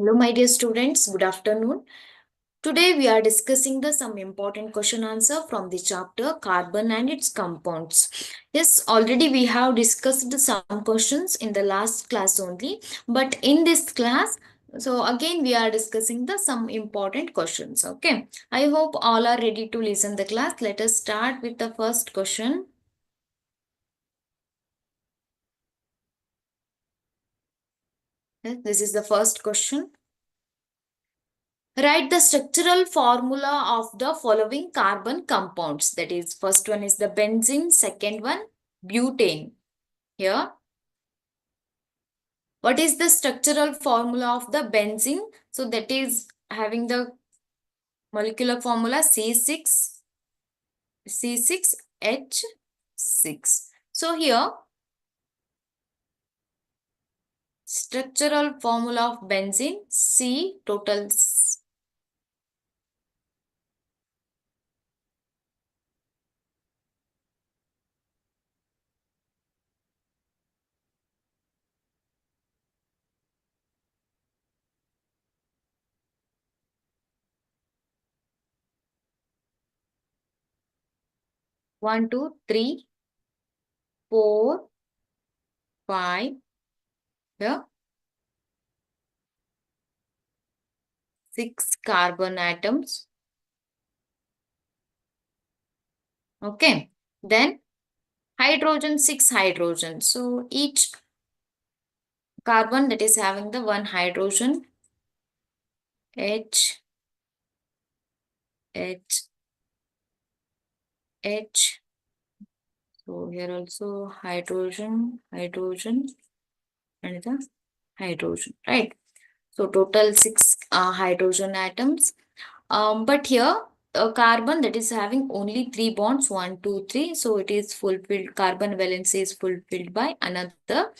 Hello, my dear students. Good afternoon. Today we are discussing the some important question answer from the chapter carbon and its compounds. Yes, already we have discussed some questions in the last class only, but in this class, so again we are discussing the some important questions. Okay, I hope all are ready to listen the class. Let us start with the first question. Yes, this is the first question. Write the structural formula of the following carbon compounds. That is, first one is the benzene, second one butane. Here, what is the structural formula of the benzene? So that is having the molecular formula C6H6. So here, structural formula of benzene C total 1, 2, 3, 4, 5. Here, 6 carbon atoms. Okay. Then hydrogen, 6 hydrogen. So each carbon that is having the one hydrogen, H, H, H. So here also hydrogen, hydrogen, and the hydrogen, right? So total 6 hydrogen atoms. But here carbon that is having only 3 bonds, 1, 2, 3. So it is fulfilled, carbon valency is fulfilled by another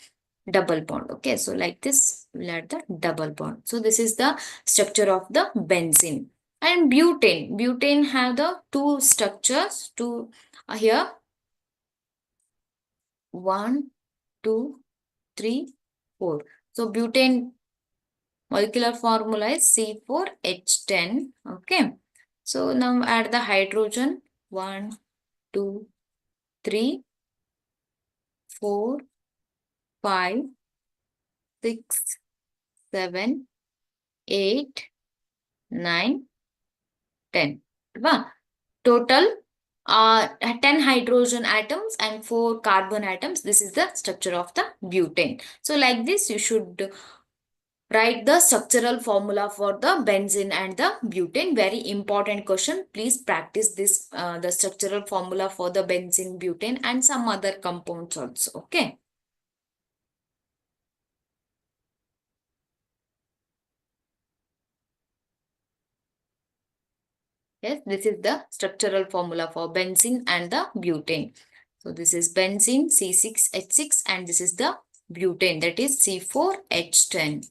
double bond. Okay, so like this, we'll add the double bond. So this is the structure of the benzene. And butane. Butane have the two structures, two here, 1, 2, 3, 4. So butane molecular formula is C4H10. Okay. So now add the hydrogen, 1, 2, 3, 4, 5, 6, 7, 8, 9, 10. Wow. Total 10 hydrogen atoms and 4 carbon atoms. This is the structure of the butane. So like this, you should write the structural formula for the benzene and the butane. Very important question. Please practice this, the structural formula for the benzene, butane and some other compounds also. Okay. Yes, this is the structural formula for benzene and the butane. So this is benzene C6H6 and this is the butane, that is C4H10.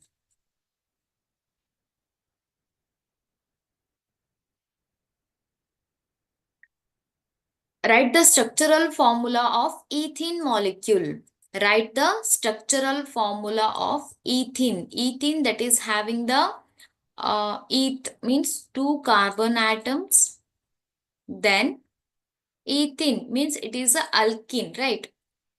Write the structural formula of ethene molecule. Write the structural formula of ethene. Ethene that is having the eth means 2 carbon atoms. Then ethene means it is a alkene, right?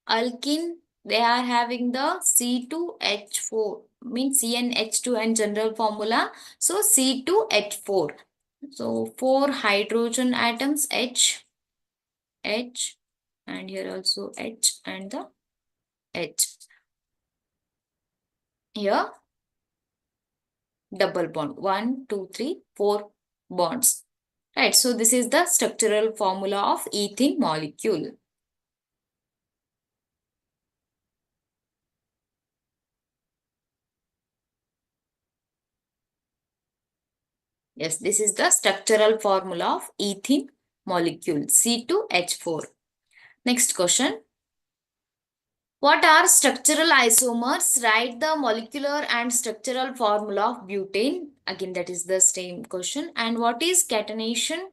Alkene, they are having the C2H4 means CnH2 and general formula. So C2H4. So 4 hydrogen atoms H, H, and here also H and the H. Here double bond, 1, 2, 3, 4 bonds. Right, so this is the structural formula of ethene molecule. Yes, this is the structural formula of ethene molecule, C2H4. Next question. What are structural isomers? Write the molecular and structural formula of butane. Again, that is the same question. And what is catenation?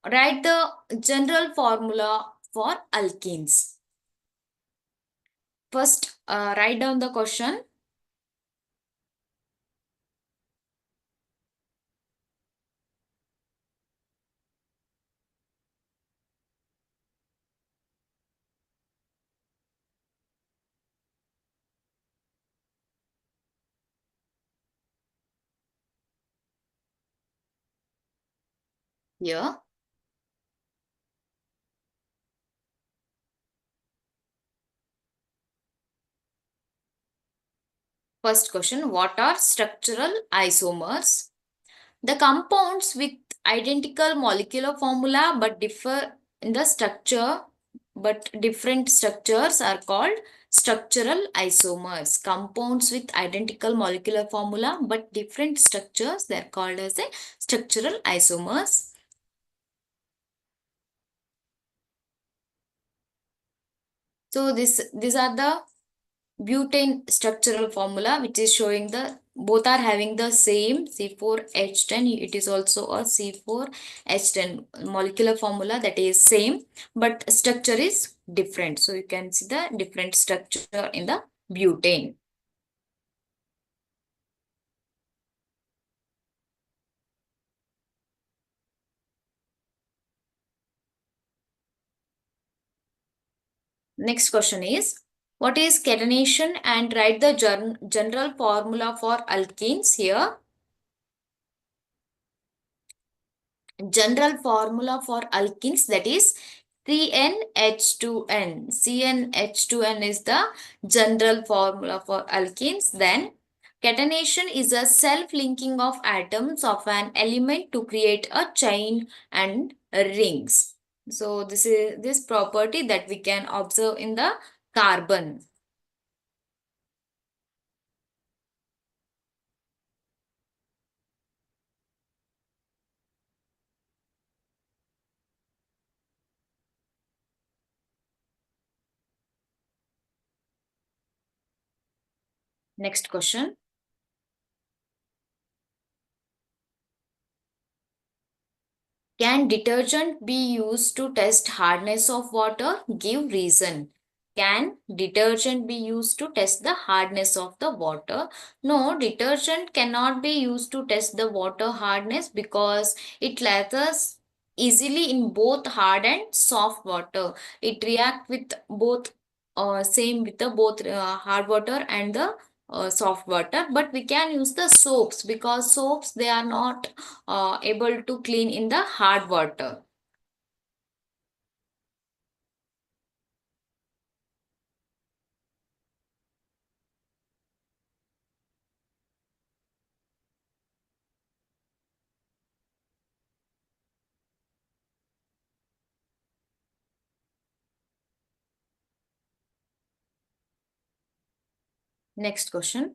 Write the general formula for alkenes. First, write down the question. here. First question, what are structural isomers? The compounds with identical molecular formula but differ in the structure, but different structures are called structural isomers. Compounds with identical molecular formula but different structures, they are called as a structural isomers. So these are the butane structural formula, which is showing the both are having the same C4H10. It is also a C4H10 molecular formula, that is same, but structure is different. So you can see the different structure in the butane. Next question is, what is catenation, and write the general formula for alkenes here. General formula for alkenes, that is CnH2n. CnH2n is the general formula for alkenes. Then catenation is a self-linking of atoms of an element to create a chain and rings. So this is this property that we can observe in the carbon. Next question. Can detergent be used to test hardness of water? Give reason. Can detergent be used to test the hardness of the water? No, detergent cannot be used to test the water hardness because it lathers easily in both hard and soft water. It reacts with both same with the both hard water and the soft water, but we can use the soaps because soaps they are not able to clean in the hard water. Next question.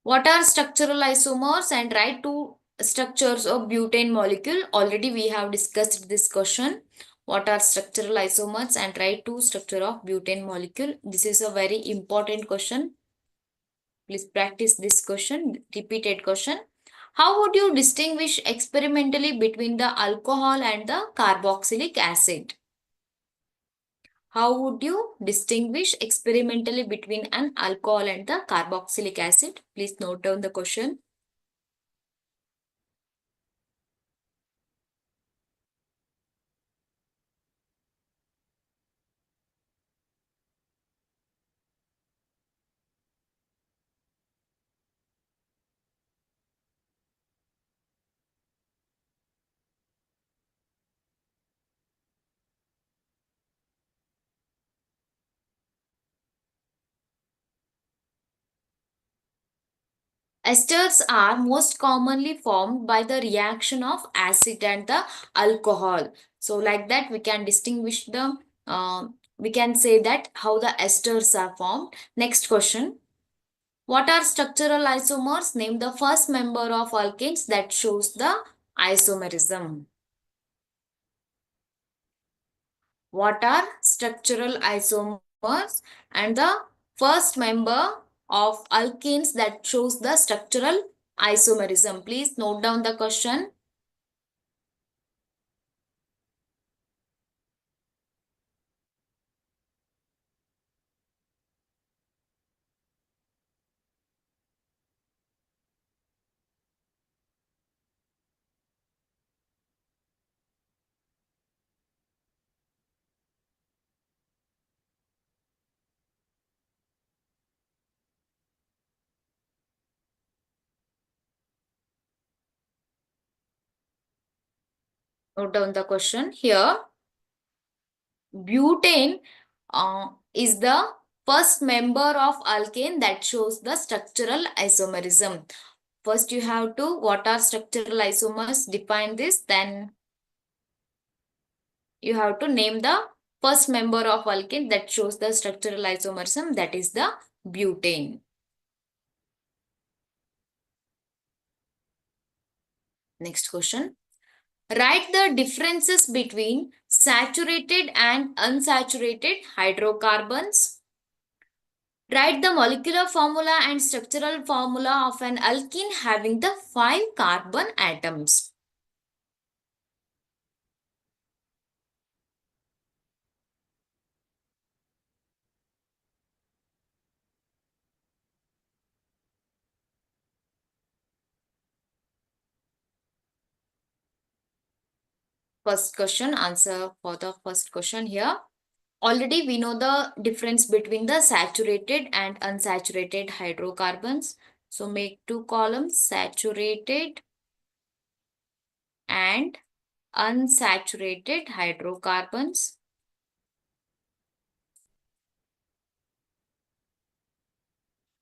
What are structural isomers, and write two structures of butane molecule? Already we have discussed this question. What are structural isomers, and write two structure of butane molecule? This is a very important question. Please practice this question, repeated question. How would you distinguish experimentally between the alcohol and the carboxylic acid? How would you distinguish experimentally between an alcohol and the carboxylic acid? Please note down the question. Esters are most commonly formed by the reaction of acid and the alcohol. So like that we can distinguish the, we can say that how the esters are formed. Next question. What are structural isomers? Name the first member of alkanes that shows the isomerism. What are structural isomers? And the first member of alkenes that shows the structural isomerism. Please note down the question. Note down the question here. Butane is the first member of alkane that shows the structural isomerism. First, you have to, what are structural isomers? Define this. Then you have to name the first member of alkane that shows the structural isomerism, that is the butane. Next question. Write the differences between saturated and unsaturated hydrocarbons. Write the molecular formula and structural formula of an alkene having the 5 carbon atoms. First question, answer for the first question here. Already we know the difference between the saturated and unsaturated hydrocarbons. So make 2 columns, saturated and unsaturated hydrocarbons.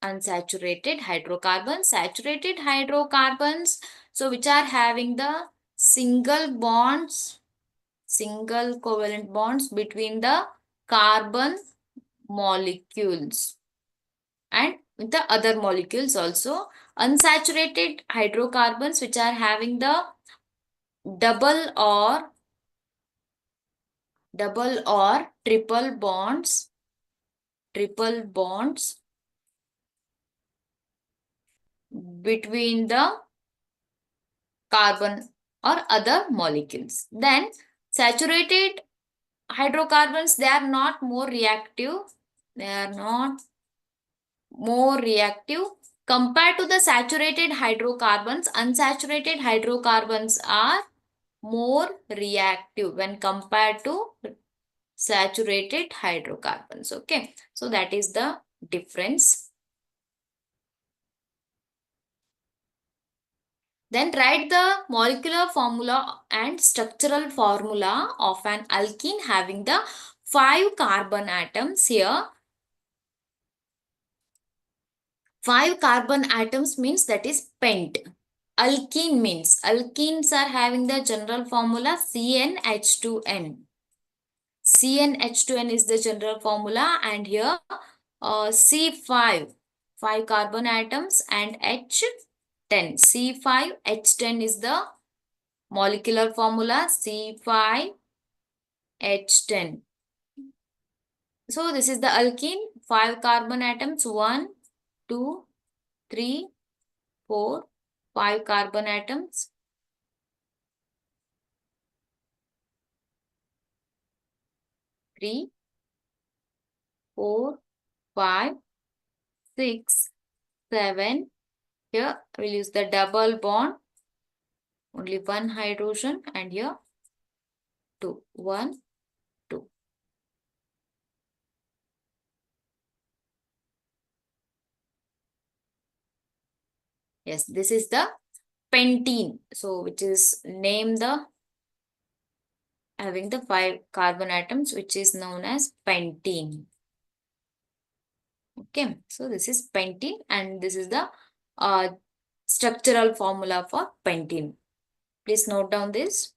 Unsaturated hydrocarbons, saturated hydrocarbons, so which are having the single bonds, single covalent bonds between the carbon molecules and with the other molecules also. Unsaturated hydrocarbons which are having the double or triple bonds between the carbon or other molecules. Then saturated hydrocarbons, they are not more reactive. They are not more reactive compared to the saturated hydrocarbons. Unsaturated hydrocarbons are more reactive when compared to saturated hydrocarbons. Okay, so that is the difference. Then write the molecular formula and structural formula of an alkene having the 5 carbon atoms here. 5 carbon atoms means that is pent. Alkene means, alkenes are having the general formula CnH2n. CnH2n is the general formula, and here C5, 5 carbon atoms, and H10. C5H10 is the molecular formula, C5H10. So this is the alkene, 5 carbon atoms, 1, 2, 3, 4, 5 carbon atoms. 3, 4, 5, 6, 7. Here we'll use the double bond, only one hydrogen, and here 2, 1, 2. Yes, this is the pentene. So which is named the having the 5 carbon atoms, which is known as pentene. Okay, so this is pentene, and this is the uh, structural formula for pentene. Please note down this.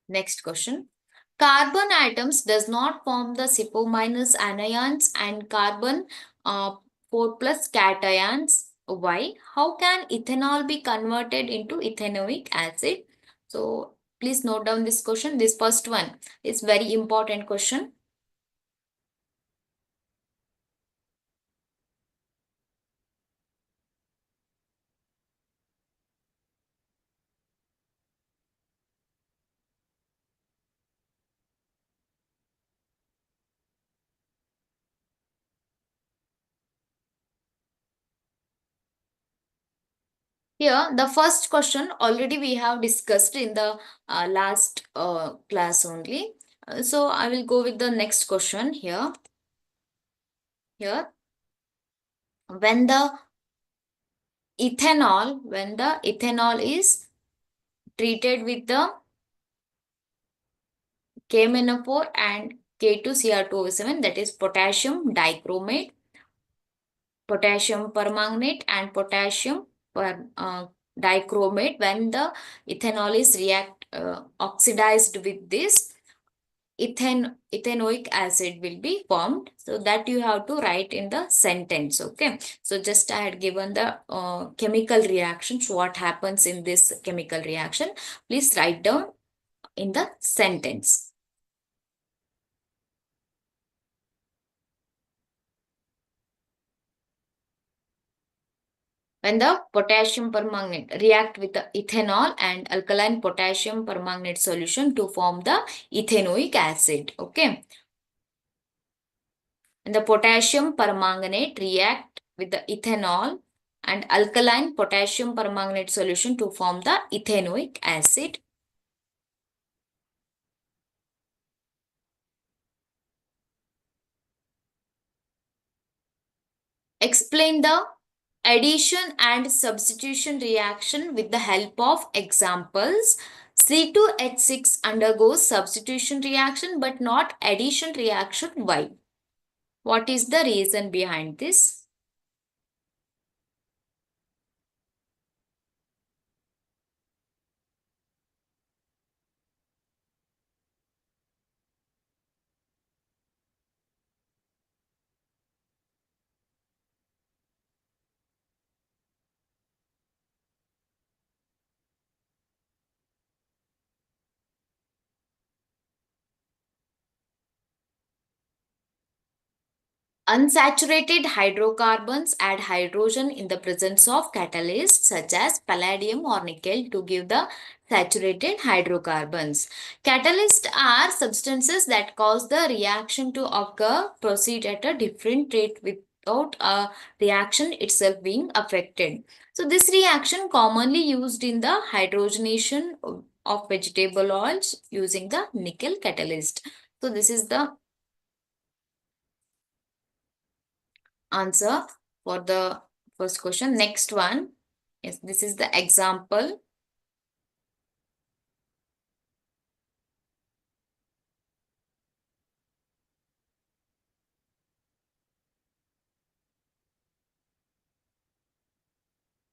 Next question. Carbon atoms does not form the SiO minus anions and carbon 4 plus cations. Why? How can ethanol be converted into ethanoic acid? So please note down this question. This first one is very important question. Here, the first question already we have discussed in the last class only. So I will go with the next question here. Here, when the when the ethanol is treated with the K-MnO4 and K2Cr2O7, that is potassium dichromate, potassium permanganate, and potassium dichromate. When the ethanol is oxidized with this, ethanoic acid will be formed. So that you have to write in the sentence. Okay. So just I had given the chemical reactions, what happens in this chemical reaction. Please write down in the sentence. When the potassium permanganate react with the ethanol and alkaline potassium permanganate solution to form the ethanoic acid. Okay. When the potassium permanganate react with the ethanol and alkaline potassium permanganate solution to form the ethanoic acid. Explain the addition and substitution reaction with the help of examples. C2H6 undergoes substitution reaction but not addition reaction. Why? What is the reason behind this? Unsaturated hydrocarbons add hydrogen in the presence of catalysts such as palladium or nickel to give the saturated hydrocarbons. Catalysts are substances that cause the reaction to occur, proceed at a different rate without a reaction itself being affected. So this reaction commonly used in the hydrogenation of vegetable oils using the nickel catalyst. So this is the answer for the first question. Next one. Yes, this is the example.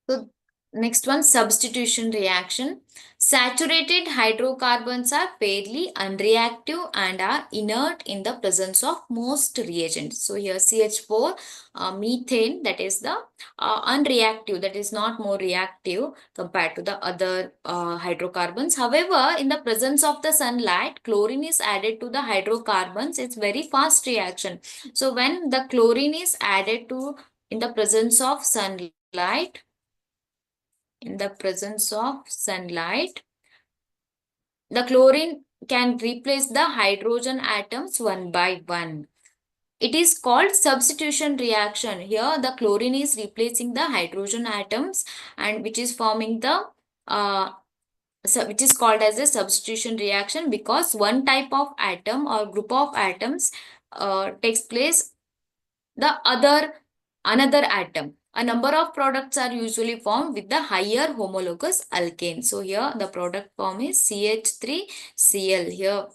So next one, substitution reaction. Saturated hydrocarbons are fairly unreactive and are inert in the presence of most reagents. So here CH4, methane, that is the unreactive, that is not more reactive compared to the other hydrocarbons. However, in the presence of the sunlight, chlorine is added to the hydrocarbons. It's very fast reaction. So when the chlorine is added to in the presence of sunlight, the chlorine can replace the hydrogen atoms one by one. It is called substitution reaction. Here the chlorine is replacing the hydrogen atoms and which is forming the which is called as a substitution reaction because one type of atom or group of atoms takes place the another atom. A number of products are usually formed with the higher homologous alkane. So here the product form is CH3Cl. Here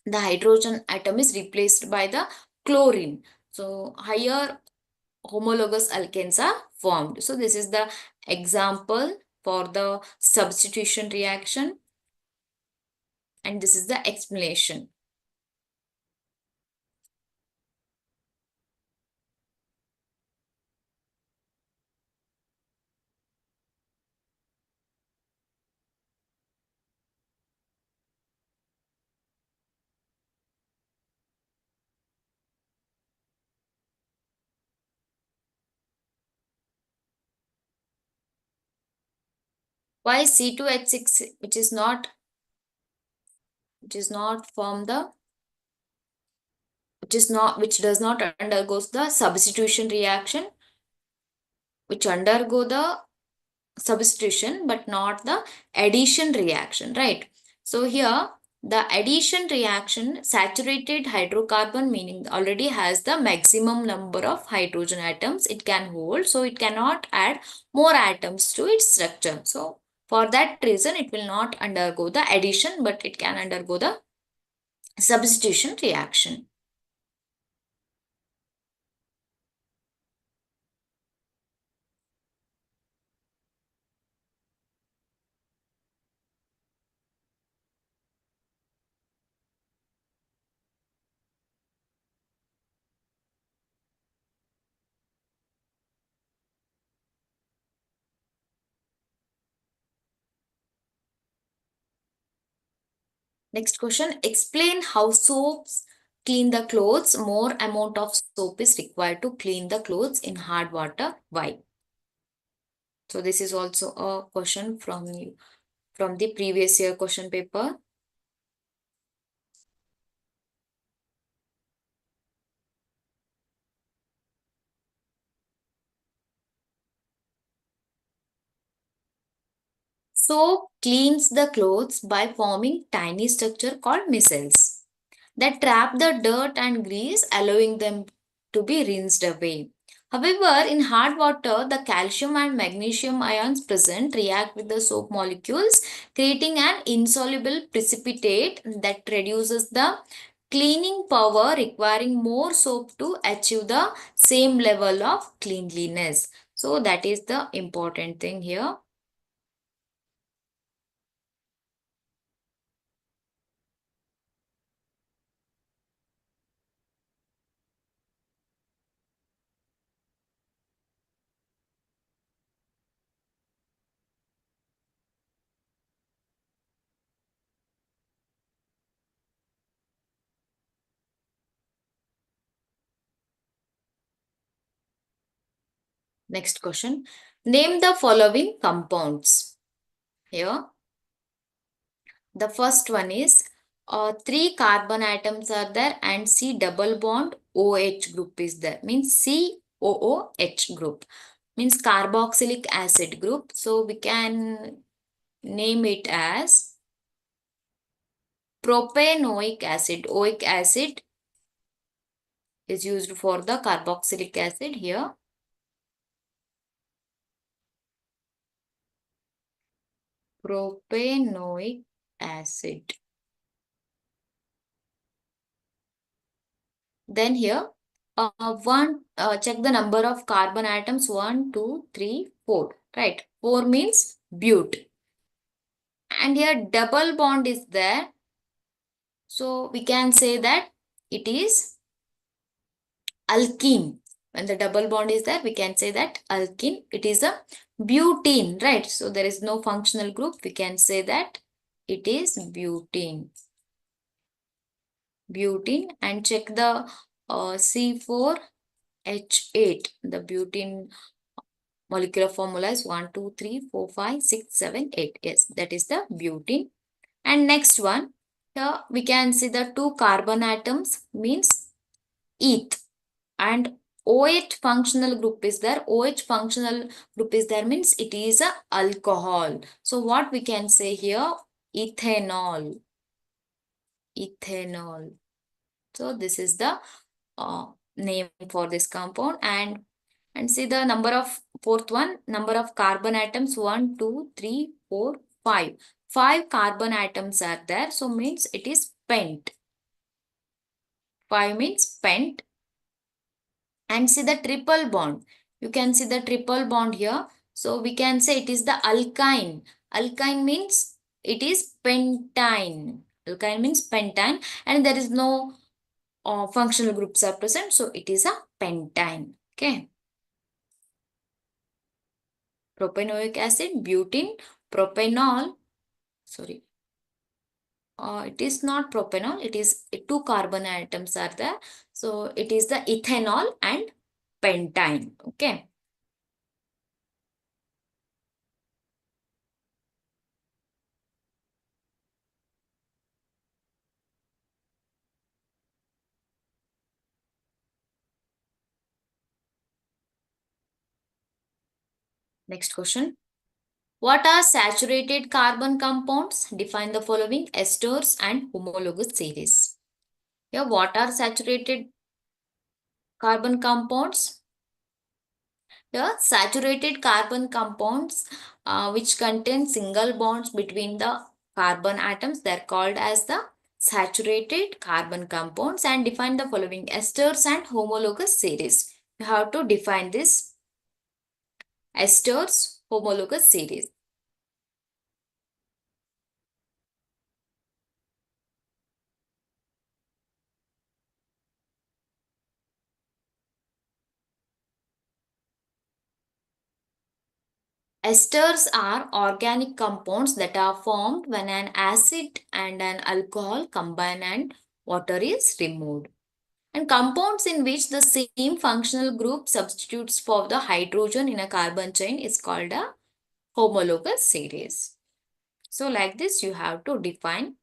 the hydrogen atom is replaced by the chlorine. So higher homologous alkanes are formed. So this is the example for the substitution reaction and this is the explanation. Why C2H6 which does not undergoes the substitution reaction, which undergo the substitution but not the addition reaction, right? So here the addition reaction, saturated hydrocarbon meaning already has the maximum number of hydrogen atoms it can hold, so it cannot add more atoms to its structure. So for that reason it will not undergo the addition but it can undergo the substitution reaction. Next question, explain how soaps clean the clothes. More amount of soap is required to clean the clothes in hard water. Why? So this is also a question from you, from the previous year question paper. Soap cleans the clothes by forming tiny structure called micelles that trap the dirt and grease, allowing them to be rinsed away. However, in hard water, the calcium and magnesium ions present react with the soap molecules, creating an insoluble precipitate that reduces the cleaning power, requiring more soap to achieve the same level of cleanliness. So, that is the important thing here. Next question. Name the following compounds. Here, the first one is three carbon atoms are there and C double bond OH group is there. Means COOH group. Means carboxylic acid group. So we can name it as propanoic acid. Oic acid is used for the carboxylic acid here. Propanoic acid. Then here, check the number of carbon atoms. 1, 2, 3, 4. Right. 4 means but. And here double bond is there. So we can say that it is alkene. When the double bond is there, we can say that alkene. It is a butene, right? So there is no functional group. We can say that it is butene. Butene, and check the C4H8. The butene molecular formula is 1, 2, 3, 4, 5, 6, 7, 8. Yes, that is the butene. And next one, here we can see the two carbon atoms means eth, and OH functional group is there. OH functional group is there means it is a alcohol. So what we can say here? Ethanol. Ethanol. So this is the name for this compound. And see the number of fourth one, number of carbon atoms 1, 2, 3, 4, 5. 5 carbon atoms are there. So means it is pent. 5 means pent. And see the triple bond. You can see the triple bond here. So we can say it is the alkyne. Alkyne means it is pentyne. Alkyne means pentyne, and there is no functional groups are present. So it is a pentyne. Okay. Propanoic acid, butene, propanol. Sorry. It is not propanol. It is two carbon atoms are there. So it is the ethanol and pentyne. Okay. Next question. What are saturated carbon compounds? Define the following esters and homologous series. Yeah, what are saturated carbon compounds? Yeah, saturated carbon compounds which contain single bonds between the carbon atoms, they're called as the saturated carbon compounds, and define the following esters and homologous series. You have to define this esters homologous series. Esters are organic compounds that are formed when an acid and an alcohol combine and water is removed. And compounds in which the same functional group substitutes for the hydrogen in a carbon chain is called a homologous series. So like this you have to define.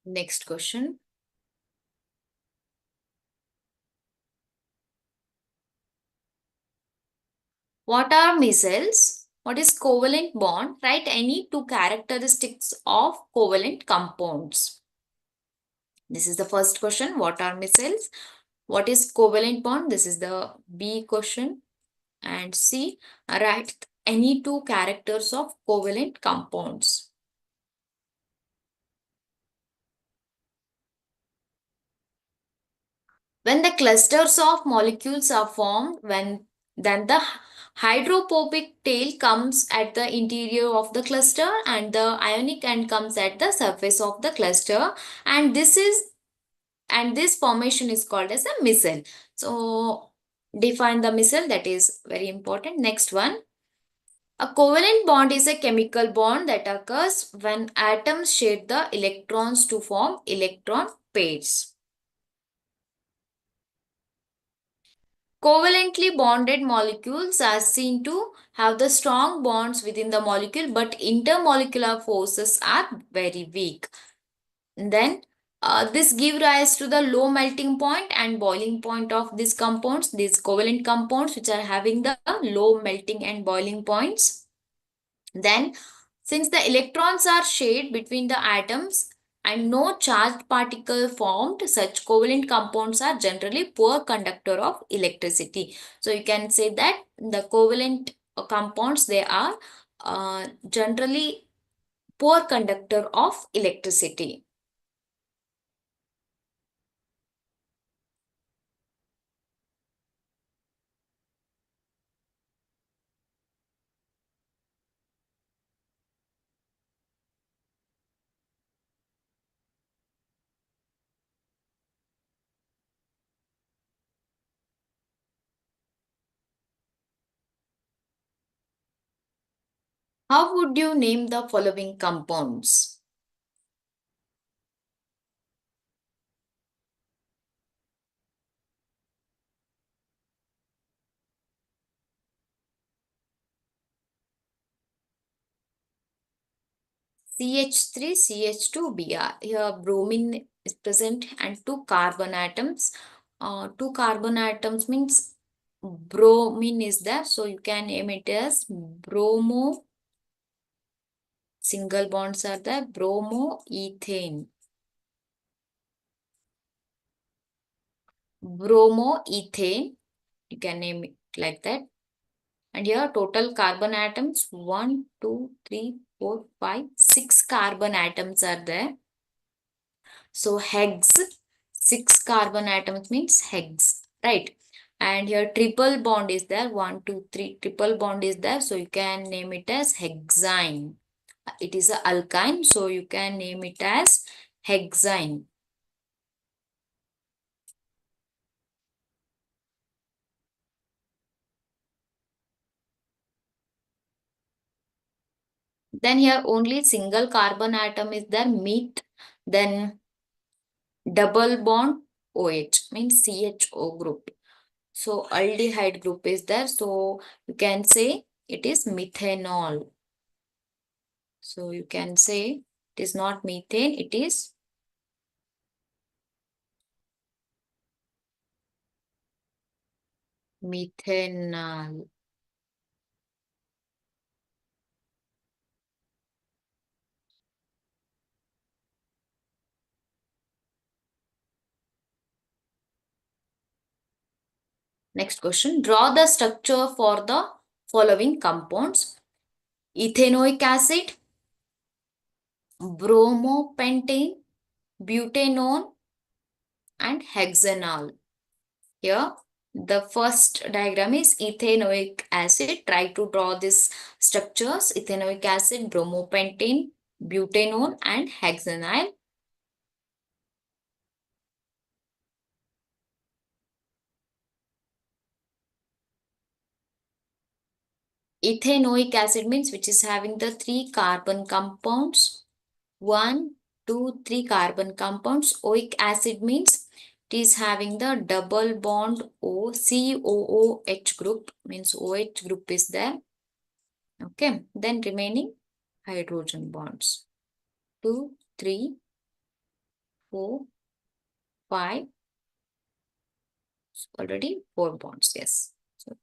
Next question. What are micelles? What is covalent bond? Write any two characteristics of covalent compounds. This is the first question. What are micelles? What is covalent bond? This is the B question. And C, write any two characters of covalent compounds. When the clusters of molecules are formed, then the hydrophobic tail comes at the interior of the cluster and the ionic end comes at the surface of the cluster, and this formation is called as a micelle. So define the micelle, that is very important. Next one. A covalent bond is a chemical bond that occurs when atoms share the electrons to form electron pairs. Covalently bonded molecules are seen to have the strong bonds within the molecule, but intermolecular forces are very weak. Then this give rise to the low melting point and boiling point of these compounds, these covalent compounds which are having the low melting and boiling points. Then, since the electrons are shared between the atoms and no charged particle formed, such covalent compounds are generally poor conductor of electricity. So, you can say that the covalent compounds, they are generally poor conductor of electricity. How would you name the following compounds? CH3, CH2, Br. Here bromine is present and two carbon atoms. Two carbon atoms means bromine is there. So you can name it as bromo. Single bonds are there. Bromoethane. Bromoethane. You can name it like that. And here total carbon atoms 1, 2, 3, 4, 5, 6 carbon atoms are there. So hex, 6 carbon atoms means hex, right? And here triple bond is there, 1, 2, 3, triple bond is there. So you can name it as hexine. It is a alkyne, so you can name it as hexine. Then here only single carbon atom is there, meth. Then double bond OH means CHO group. So aldehyde group is there. So you can say it is methanol. So you can say it is not methane, it is methanol. Next question. Draw the structure for the following compounds. Ethanoic acid, bromopentane, butanone, and hexanol. Here, the first diagram is ethanoic acid. Try to draw these structures. Ethanoic acid, bromopentane, butanone, and hexanol. Ethanoic acid means which is having the 3 carbon compounds. 1, 2, 3 carbon compounds. Oic acid means it is having the double bond O, COOH group means OH group is there. Okay, then remaining hydrogen bonds. 2, 3, 4, 5. Already 4 bonds, yes. So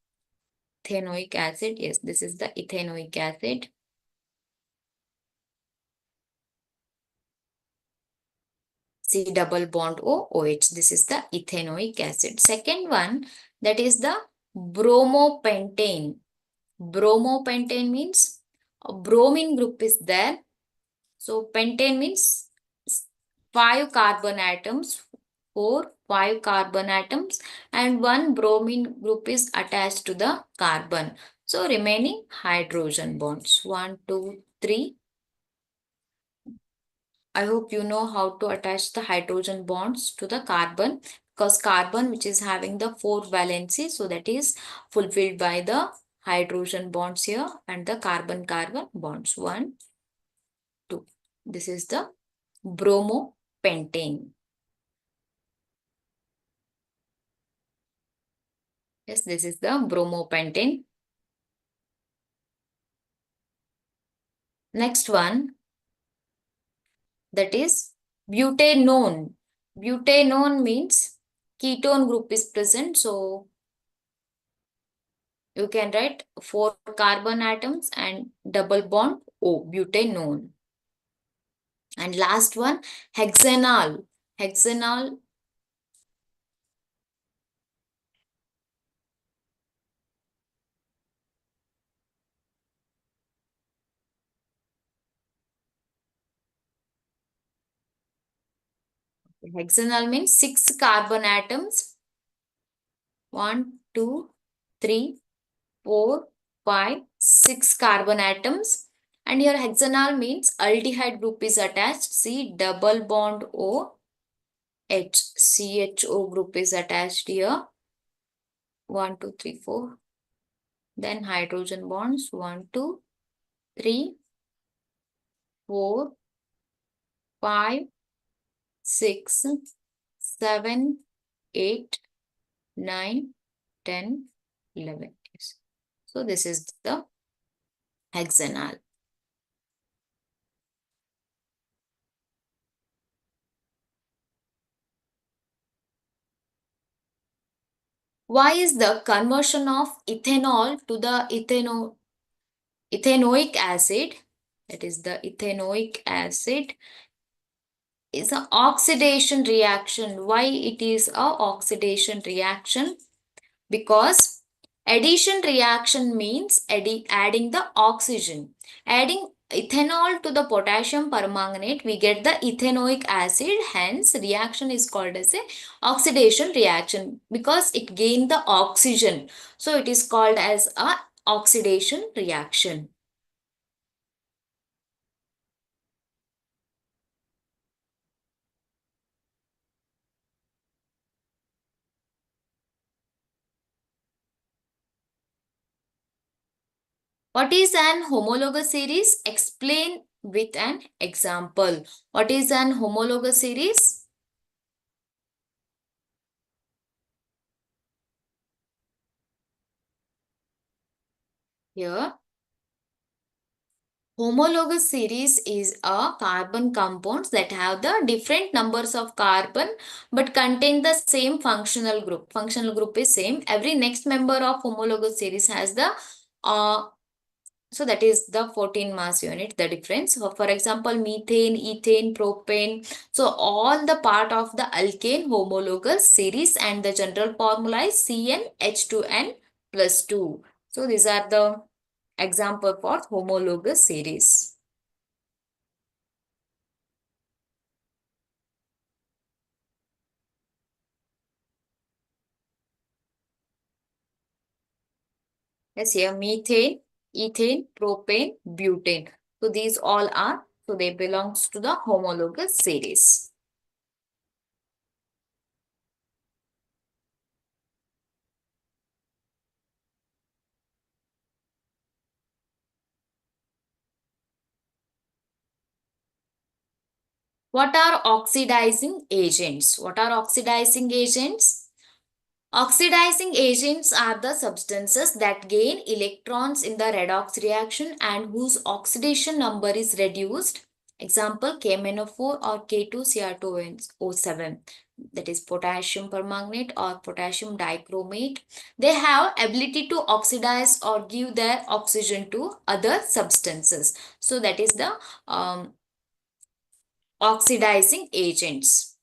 ethanoic acid, yes, this is the ethanoic acid. C double bond O, OH. This is the ethanoic acid. Second one, that is the bromopentane. Bromopentane means a bromine group is there. So pentane means 5 carbon atoms, 5 carbon atoms, and 1 bromine group is attached to the carbon. So remaining hydrogen bonds, 1, 2, 3. I hope you know how to attach the hydrogen bonds to the carbon, because carbon which is having the 4 valency, so that is fulfilled by the hydrogen bonds here and the carbon-carbon bonds. 1, 2. This is the bromopentane. Yes, this is the bromopentane. Next one, that is butanone. Butanone means ketone group is present. So you can write 4 carbon atoms and double bond O, butanone. And last one, hexanol. Hexanol, hexanol means 6 carbon atoms. 1, 2, 3, 4, 5, 6 carbon atoms. And here hexanol means aldehyde group is attached. See, double bond O, H, CHO group is attached here. 1, 2, 3, 4. Then hydrogen bonds 1, 2, 3, 4, 5, 6, 7, 8, 9, 10, 11. Yes. So this is the hexanol. Why is the conversion of ethanol to the ethanoic acid, that is the ethanoic acid, is an oxidation reaction? Why it is a oxidation reaction? Because addition reaction means adding the oxygen. Adding ethanol to the potassium permanganate, we get the ethanoic acid. Hence, reaction is called as a oxidation reaction because it gained the oxygen. So, it is called as a oxidation reaction. What is an homologous series? Explain with an example. What is an homologous series? Here, homologous series is a carbon compounds that have the different numbers of carbon but contain the same functional group. Functional group is same. Every next member of homologous series has the so that is the 14 mass unit, the difference. So for example, methane, ethane, propane. So all the part of the alkane homologous series and the general formula is CnH2n plus 2. So these are the example for homologous series. Yes, here methane, ethane, propane, butane. So these all are, so they belongs to the homologous series. What are oxidizing agents? What are oxidizing agents? Oxidizing agents are the substances that gain electrons in the redox reaction and whose oxidation number is reduced. Example, KMnO4 or K2Cr2O7, that is potassium permanganate or potassium dichromate. They have ability to oxidize or give their oxygen to other substances. So that is the oxidizing agents.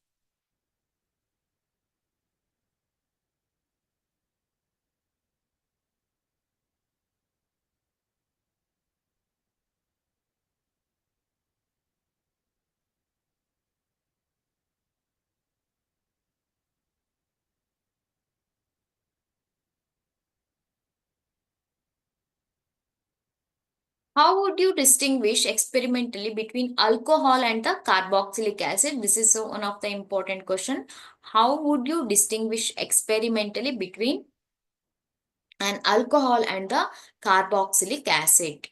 How would you distinguish experimentally between alcohol and the carboxylic acid? This is one of the important question. How would you distinguish experimentally between an alcohol and the carboxylic acid?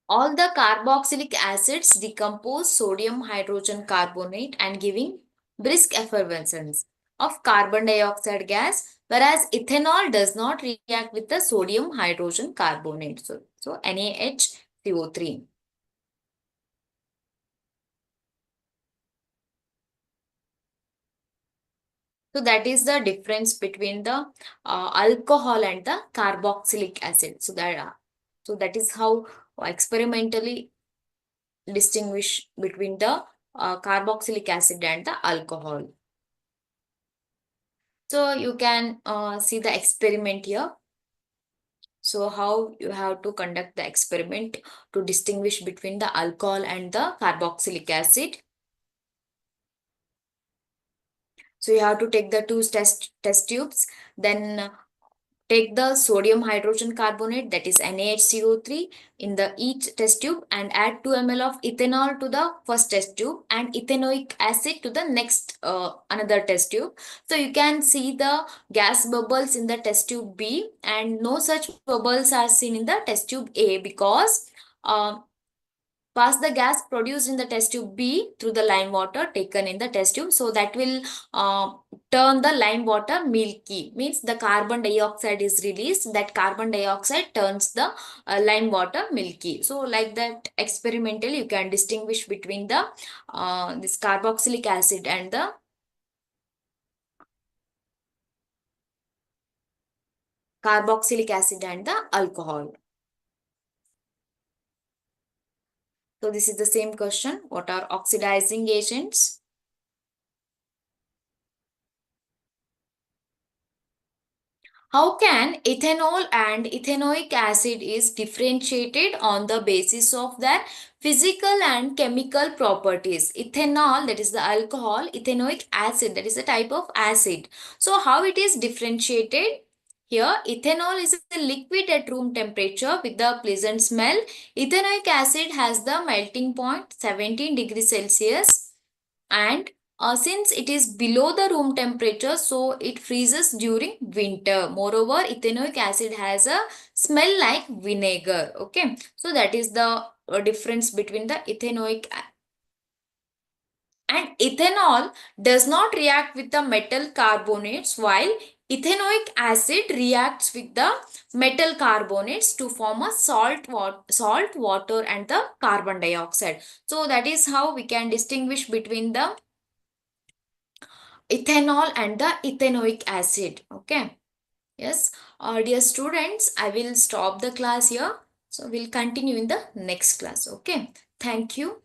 All the carboxylic acids decompose sodium hydrogen carbonate and giving brisk effervescence of carbon dioxide gas, whereas ethanol does not react with the sodium hydrogen carbonate. So NaHCO3. So that is the difference between the alcohol and the carboxylic acid. So that is how experimentally distinguish between the carboxylic acid and the alcohol. So you can see the experiment here. So how you have to conduct the experiment to distinguish between the alcohol and the carboxylic acid. So you have to take the two test tubes, then take the sodium hydrogen carbonate, that is NaHCO3, in the each test tube and add 2 ml of ethanol to the first test tube and ethanoic acid to the next another test tube. So you can see the gas bubbles in the test tube B and no such bubbles are seen in the test tube A because uh, pass the gas produced in the test tube B through the lime water taken in the test tube. So that will turn the lime water milky. Means the carbon dioxide is released. That carbon dioxide turns the lime water milky. So like that experimentally you can distinguish between the this carboxylic acid and the alcohol. So this is the same question. What are oxidizing agents? How can ethanol and ethanoic acid is differentiated on the basis of their physical and chemical properties? Ethanol, that is the alcohol, ethanoic acid, that is the type of acid. So how it is differentiated? Here, ethanol is a liquid at room temperature with the pleasant smell. Ethanoic acid has the melting point 17 degrees Celsius, and since it is below the room temperature, so it freezes during winter. Moreover, ethanoic acid has a smell like vinegar. Okay, so that is the difference between the ethanoic and ethanol does not react with the metal carbonates, while ethanoic acid reacts with the metal carbonates to form a salt, water, and the carbon dioxide. So that is how we can distinguish between the ethanol and the ethanoic acid. Okay. Yes. Dear students, I will stop the class here. So we'll continue in the next class. Okay. Thank you.